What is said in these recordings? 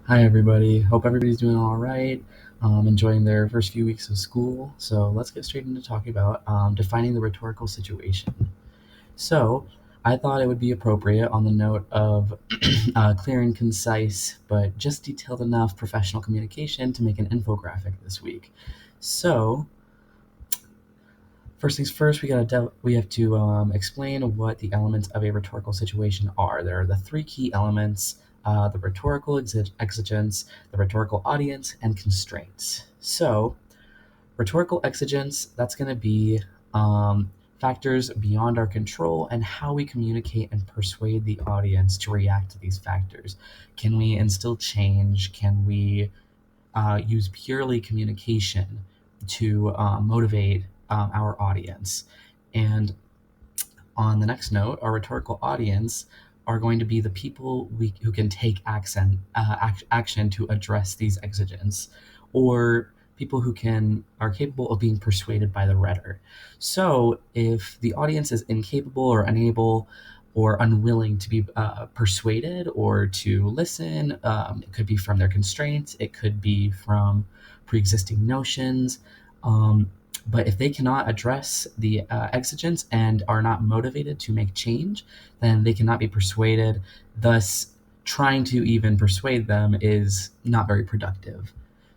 Hi, everybody. Hope everybody's doing all right, enjoying their first few weeks of school. So let's get straight into talking about defining the rhetorical situation. So I thought it would be appropriate on the note of clear and concise, but just detailed enough professional communication to make an infographic this week. So first things first, we have to explain what the elements of a rhetorical situation are. There are the three key elements: the rhetorical exigence, the rhetorical audience, and constraints. So, rhetorical exigence, that's going to be factors beyond our control and how we communicate and persuade the audience to react to these factors. Can we instill change? Can we use purely communication to motivate our audience? And on the next note, our rhetorical audience are going to be the people who can take action to address these exigence, or people who are capable of being persuaded by the rhetor. So if the audience is incapable or unable or unwilling to be persuaded or to listen, it could be from their constraints, it could be from pre-existing notions. But if they cannot address the exigence and are not motivated to make change, then they cannot be persuaded. Thus, trying to even persuade them is not very productive.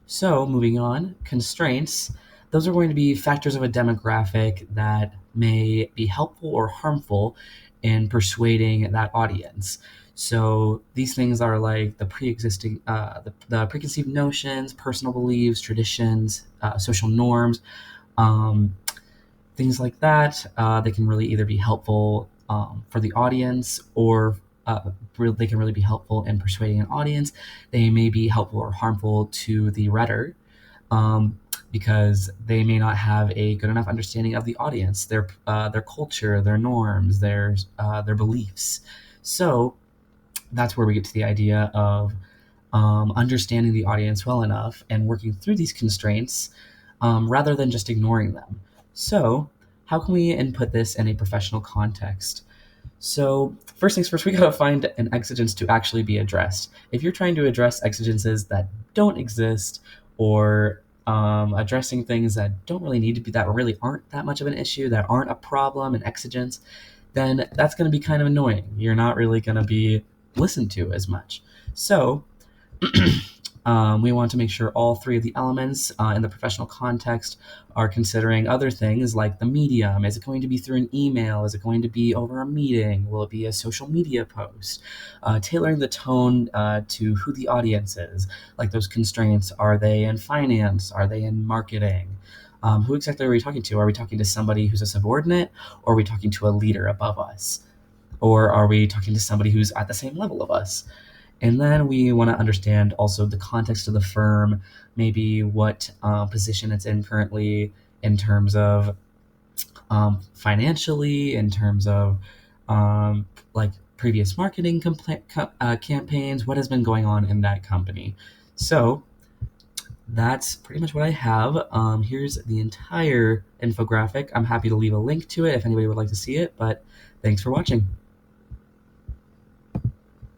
So, moving on, constraints. Those are going to be factors of a demographic that may be helpful or harmful in persuading that audience. So these things are like the the preconceived notions, personal beliefs, traditions, social norms, um, things like that. They can really either be helpful for the audience, or they can really be helpful in persuading an audience. They may be helpful or harmful to the rhetor, um, because they may not have a good enough understanding of the audience, their culture, their norms, their beliefs. So that's where we get to the idea of understanding the audience well enough and working through these constraints, rather than just ignoring them. So, how can we input this in a professional context? So, first things first, we gotta find an exigence to actually be addressed. If you're trying to address exigences that don't exist, or addressing things that don't really need to be, that really aren't that much of an issue, that aren't a problem, an exigence, then that's going to be kind of annoying. You're not really going to be listened to as much. So, we want to make sure all three of the elements in the professional context are considering other things like the medium. Is it going to be through an email? Is it going to be over a meeting? Will it be a social media post? Tailoring the tone to who the audience is, like those constraints. Are they in finance? Are they in marketing? Who exactly are we talking to? Are we talking to somebody who's a subordinate, or are we talking to a leader above us? Or are we talking to somebody who's at the same level of us? And then we want to understand also the context of the firm, maybe what position it's in currently, in terms of financially, in terms of like previous marketing campaigns, what has been going on in that company. So that's pretty much what I have. Here's the entire infographic. I'm happy to leave a link to it if anybody would like to see it, but thanks for watching.